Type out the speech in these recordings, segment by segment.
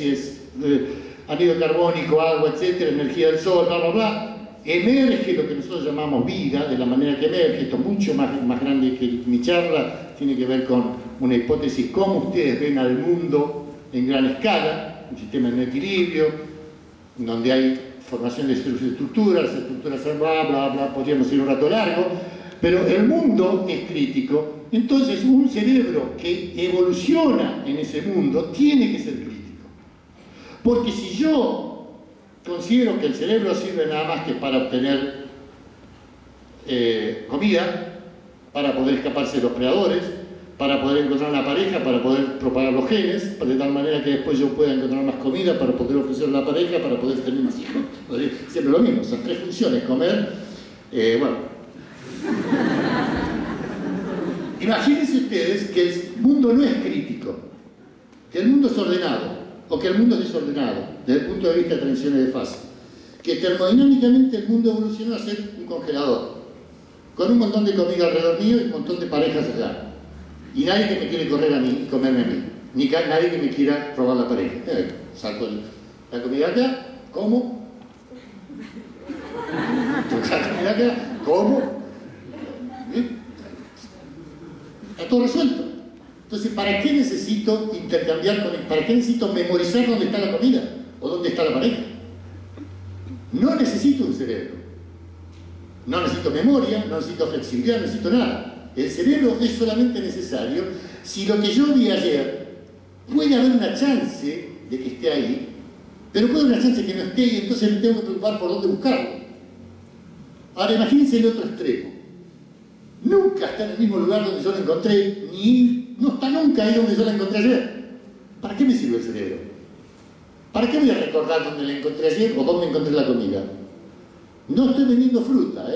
especies, anhídrido carbónico, agua, etcétera, energía del sol, bla, bla, bla, emerge lo que nosotros llamamos vida, de la manera que emerge. Esto es mucho más grande que mi charla, tiene que ver con una hipótesis, cómo ustedes ven al mundo en gran escala, un sistema en equilibrio, donde hay formación de estructuras, las estructuras bla, bla, bla, podríamos ir un rato largo, pero el mundo es crítico. Entonces un cerebro que evoluciona en ese mundo tiene que ser crítico. Porque si yo considero que el cerebro sirve nada más que para obtener comida, para poder escaparse de los predadores, para poder encontrar una pareja, para poder propagar los genes, de tal manera que después yo pueda encontrar más comida para poder ofrecerle a la pareja, para poder tener más hijos. Siempre lo mismo, esas tres funciones, comer, bueno. Imagínense ustedes que el mundo no es crítico, que el mundo es ordenado, o que el mundo es desordenado, desde el punto de vista de transiciones de fase. Que termodinámicamente el mundo evolucionó a ser un congelador, con un montón de comida alrededor mío y un montón de parejas allá. Y nadie que me quiere correr a mí, comerme a mí. Ni nadie que me quiera robar la pareja. Saco la comida acá, como. Saco la comida acá, como. Está todo resuelto. Entonces, ¿para qué necesito intercambiar para qué necesito memorizar dónde está la comida? ¿O dónde está la pareja? No necesito un cerebro. No necesito memoria, no necesito flexibilidad, no necesito nada. El cerebro es solamente necesario si lo que yo vi ayer puede haber una chance de que esté ahí, pero puede haber una chance de que no esté y entonces me tengo que preocupar por dónde buscarlo. Ahora imagínense el otro extremo. Nunca está en el mismo lugar donde yo lo encontré, ni no está nunca ahí donde yo la encontré ayer. ¿Para qué me sirve el cerebro? ¿Para qué voy a recordar dónde la encontré ayer o dónde encontré la comida? No estoy vendiendo fruta,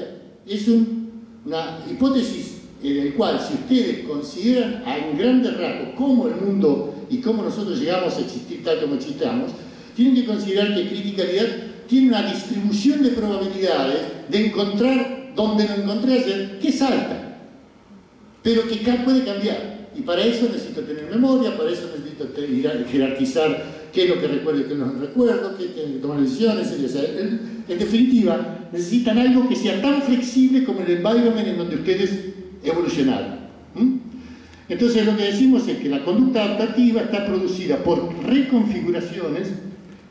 es una hipótesis en el cual, si ustedes consideran en grandes rasgos cómo el mundo y cómo nosotros llegamos a existir tal como existamos, tienen que considerar que criticalidad tiene una distribución de probabilidades de encontrar donde lo encontré ayer, que es alta, pero que puede cambiar. Y para eso necesito tener memoria, para eso necesito jerarquizar qué es lo que recuerdo y qué no recuerdo, qué tengo que tomar decisiones, etc. En definitiva, necesitan algo que sea tan flexible como el environment en donde ustedes evolucionaron. Entonces lo que decimos es que la conducta adaptativa está producida por reconfiguraciones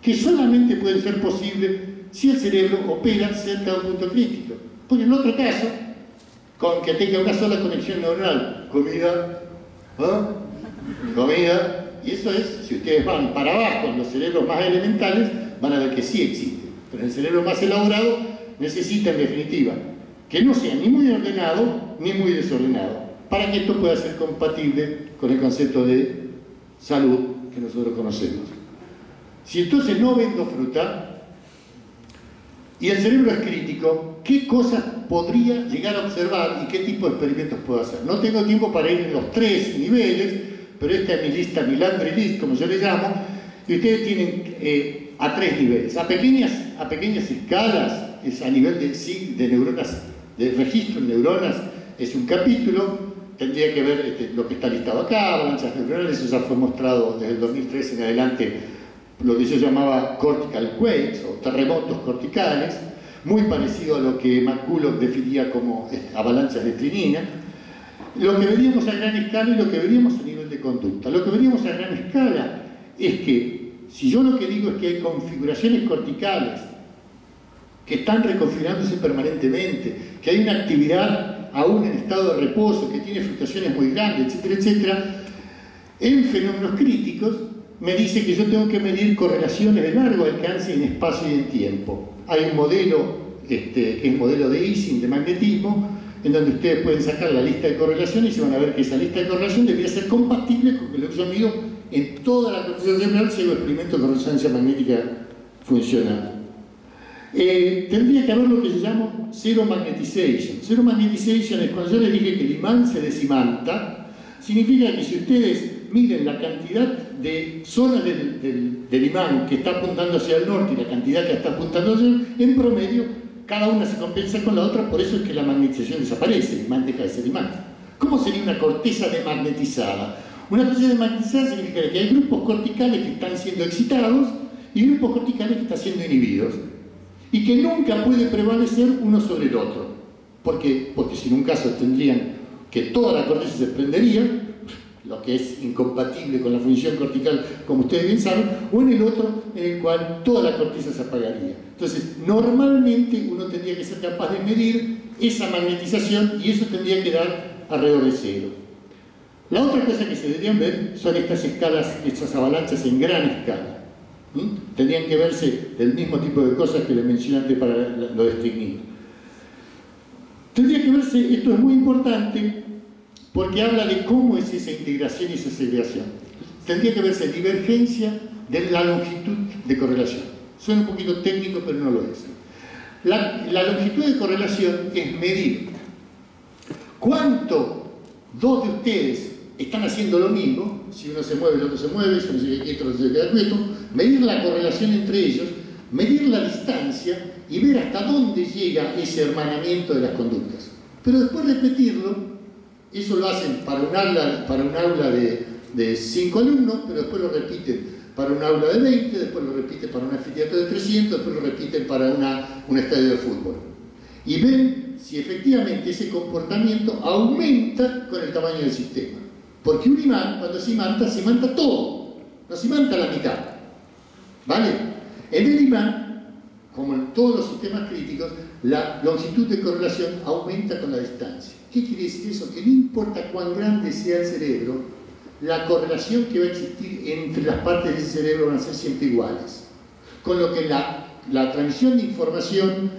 que solamente pueden ser posibles si el cerebro opera cerca de un punto crítico. Porque en otro caso, con que tenga una sola conexión neuronal, comida, comida, y eso es, si ustedes van para abajo en los cerebros más elementales, van a ver que sí existe. Pero en el cerebro más elaborado necesita, en definitiva, que no sea ni muy ordenado ni muy desordenado, para que esto pueda ser compatible con el concepto de salud que nosotros conocemos. Si entonces no vendo fruta y el cerebro es crítico, ¿qué cosas podría llegar a observar y qué tipo de experimentos puedo hacer? No tengo tiempo para ir en los 3 niveles, pero esta es mi lista, mi laundry list, como yo le llamo, y ustedes tienen a 3 niveles. A pequeñas escalas, es a nivel de neuronas, de registro en neuronas, es un capítulo. Tendría que ver lo que está listado acá, avalanchas neuronales, eso ya fue mostrado desde el 2003 en adelante, lo que yo llamaba cortical quakes o terremotos corticales, muy parecido a lo que McCulloch definía como avalanchas de trinina. Lo que veríamos a gran escala y lo que veríamos a nivel de conducta. Lo que veríamos a gran escala es que, si yo lo que digo es que hay configuraciones corticales que están reconfigurándose permanentemente, que hay una actividad aún en estado de reposo, que tiene fluctuaciones muy grandes, etcétera, etcétera, en fenómenos críticos me dice que yo tengo que medir correlaciones de largo alcance en espacio y en tiempo. Hay un modelo, que es el modelo de Ising, de magnetismo, en donde ustedes pueden sacar la lista de correlaciones y van a ver que esa lista de correlación debería ser compatible con lo que yo mido en toda la corteza cerebral si hago experimentos de resonancia magnética funcional. Tendría que haber lo que se llama zero magnetization. Zero magnetization es cuando yo les dije que el imán se desimanta, significa que si ustedes miden la cantidad de zonas del imán que está apuntando hacia el norte y la cantidad que está apuntando hacia el sur, en promedio, cada una se compensa con la otra, por eso es que la magnetización desaparece, el imán deja de ser imán. ¿Cómo sería una corteza demagnetizada? Una proceso de magnetizar significa que hay grupos corticales que están siendo excitados y grupos corticales que están siendo inhibidos, y que nunca puede prevalecer uno sobre el otro. ¿Por qué? Porque si en un caso tendrían que toda la corteza se prendería, lo que es incompatible con la función cortical, como ustedes bien saben, o en el otro, en el cual toda la corteza se apagaría. Entonces, normalmente uno tendría que ser capaz de medir esa magnetización y eso tendría que dar alrededor de cero. La otra cosa que se deberían ver son estas escalas, estas avalanchas en gran escala. Tendrían que verse del mismo tipo de cosas que les mencioné antes para lo de estricnina. Tendría que verse, esto es muy importante, porque habla de cómo es esa integración y esa segregación. Tendría que verse divergencia de la longitud de correlación. Suena un poquito técnico, pero no lo es. La longitud de correlación es medir cuánto dos de ustedes están haciendo lo mismo, si uno se mueve, el otro se mueve, si uno se queda quieto, el otro se queda quieto, medir la correlación entre ellos, medir la distancia y ver hasta dónde llega ese hermanamiento de las conductas. Pero después repetirlo, eso lo hacen para un aula de 5 alumnos, pero después lo repiten para un aula de 20, después lo repiten para un anfiteatro de 300, después lo repiten para un estadio de fútbol. Y ven si efectivamente ese comportamiento aumenta con el tamaño del sistema. Porque un imán, cuando se imanta todo, no se imanta la mitad. ¿Vale? En el imán, como en todos los sistemas críticos, la longitud de correlación aumenta con la distancia. ¿Qué quiere decir eso? Que no importa cuán grande sea el cerebro, la correlación que va a existir entre las partes de ese cerebro van a ser siempre iguales. Con lo que la transmisión de información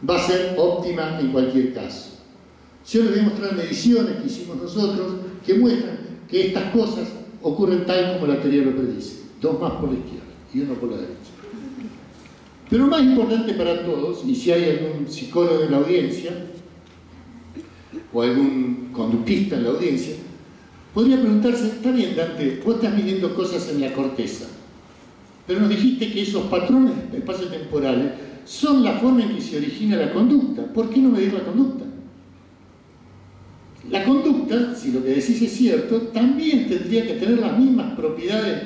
va a ser óptima en cualquier caso. Yo les voy a mostrar mediciones que hicimos nosotros que muestran que estas cosas ocurren tal como la teoría lo predice. 2 más por la izquierda y 1 por la derecha. Pero más importante para todos, y si hay algún psicólogo en la audiencia, o algún conductista en la audiencia, podría preguntarse, está bien Dante, vos estás midiendo cosas en la corteza, pero nos dijiste que esos patrones espaciotemporales son la forma en que se origina la conducta. ¿Por qué no medir la conducta? La conducta, si lo que decís es cierto, también tendría que tener las mismas propiedades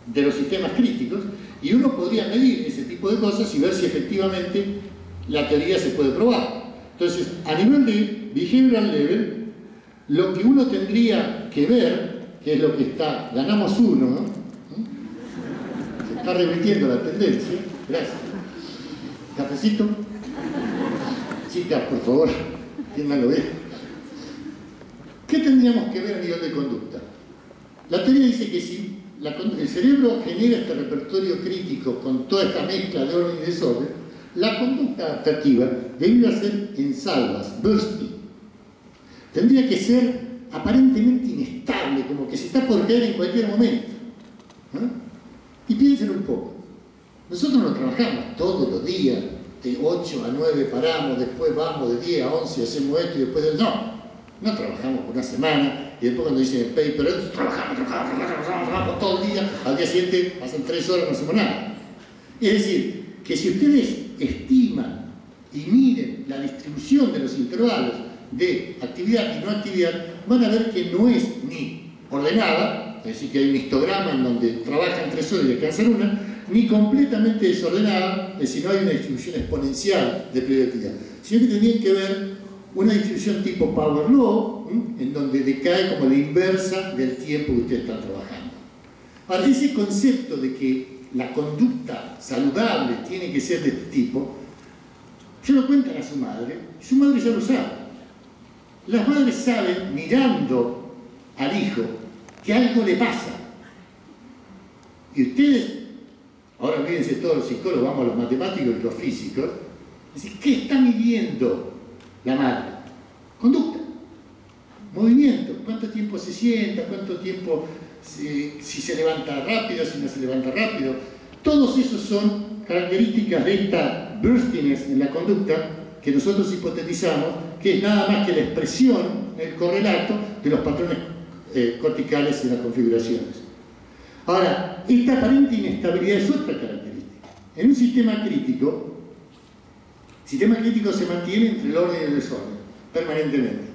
de los sistemas críticos y uno podría medir ese tipo de cosas y ver si efectivamente la teoría se puede probar. Entonces, a nivel de behavioral level, lo que uno tendría que ver, que es lo que está, ganamos 1, ¿no? Se está revirtiendo la tendencia. Gracias. ¿Cafecito? Chicas, por favor, entiéndanlo bien. ¿Qué tendríamos que ver a nivel de conducta? La teoría dice que si el cerebro genera este repertorio crítico con toda esta mezcla de orden y desorden, la conducta adaptativa debería ser en salvas, bursting. Tendría que ser aparentemente inestable, como que se está por caer en cualquier momento. ¿No? Y piensen un poco. Nosotros no trabajamos todos los días, de 8 a 9 paramos, después vamos de 10 a 11 hacemos esto y después de... No trabajamos por una semana y después cuando dicen el paper, trabajamos todo el día, al día siguiente pasan 3 horas, no hacemos nada. Es decir, que si ustedes estiman y miden la distribución de los intervalos de actividad y no actividad, van a ver que no es ni ordenada, es decir, que hay un histograma en donde trabajan 3 horas y descansan 1, ni completamente desordenada, es decir, no hay una distribución exponencial de periodicidad, sino que tendrían que ver una distribución tipo Power Law, en donde decae como la inversa del tiempo que ustedes están trabajando. Ahora, ese concepto de que la conducta saludable tiene que ser de este tipo, se lo cuentan a su madre, y su madre ya lo sabe. Las madres saben, mirando al hijo, que algo le pasa. Y ustedes, ahora olvídense todos los psicólogos, vamos a los matemáticos y los físicos, es decir, ¿qué está midiendo la madre? Conducta, movimiento, cuánto tiempo se sienta, cuánto tiempo, si se levanta rápido, si no se levanta rápido. Todos esos son características de esta burstiness en la conducta que nosotros hipotetizamos, que es nada más que la expresión, el correlato de los patrones corticales en las configuraciones. Ahora, esta aparente inestabilidad es otra característica. En un sistema crítico se mantiene entre el orden y el desorden, permanentemente.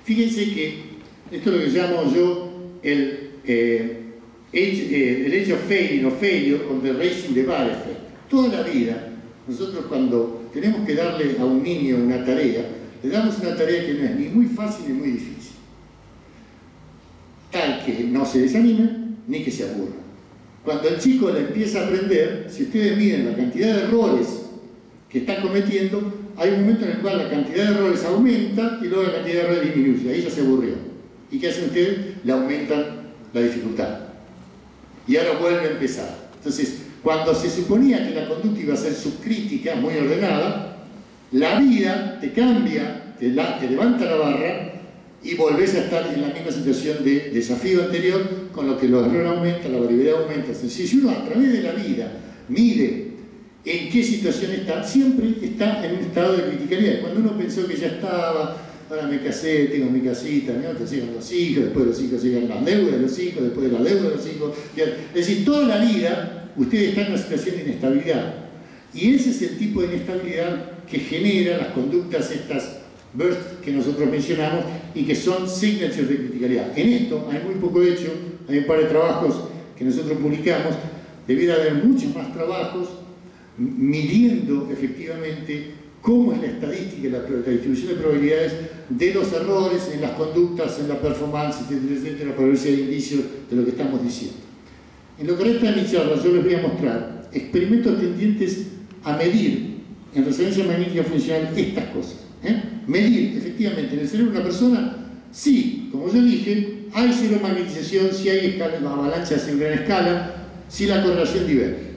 Fíjense que esto es lo que llamo yo el el Age of Failing o Failure on the Raising the Bar Effect. Toda la vida, nosotros cuando tenemos que darle a un niño una tarea, le damos una tarea que no es ni muy fácil ni muy difícil. Tal que no se desanime ni que se aburra. Cuando el chico le empieza a aprender, si ustedes miden la cantidad de errores que está cometiendo, hay un momento en el cual la cantidad de errores aumenta y luego la cantidad de errores disminuye. Ahí ya se aburrió. ¿Y qué hacen ustedes? Le aumentan la dificultad. Y ahora vuelve a empezar. Entonces, cuando se suponía que la conducta iba a ser subcrítica, muy ordenada, la vida te cambia, te levanta la barra y volvés a estar en la misma situación de desafío anterior, con lo que los errores aumentan, la variabilidad aumenta. Entonces, si uno a través de la vida mide en qué situación está, siempre está en un estado de criticalidad. Cuando uno pensó que ya estaba, ahora me casé, tengo mi casita, ¿no? Te siguen los hijos, después de los hijos siguen las deudas de los hijos, después de la deuda de los hijos. Es decir, toda la vida usted está en una situación de inestabilidad. Y ese es el tipo de inestabilidad que genera las conductas estas bursts que nosotros mencionamos y que son signatures de criticalidad. En esto hay muy poco hecho, hay un par de trabajos que nosotros publicamos, debiera haber muchos más trabajos midiendo efectivamente cómo es la estadística y la distribución de probabilidades de los errores en las conductas, en la performance, etcétera, para ver si hay indicios de lo que estamos diciendo. En lo que resta de mi charla yo les voy a mostrar experimentos tendientes a medir en resonancia magnética funcional estas cosas. Medir efectivamente en el cerebro de una persona, sí, como yo dije, hay cero magnetización, si hay avalanchas en gran escala, si la correlación diverge.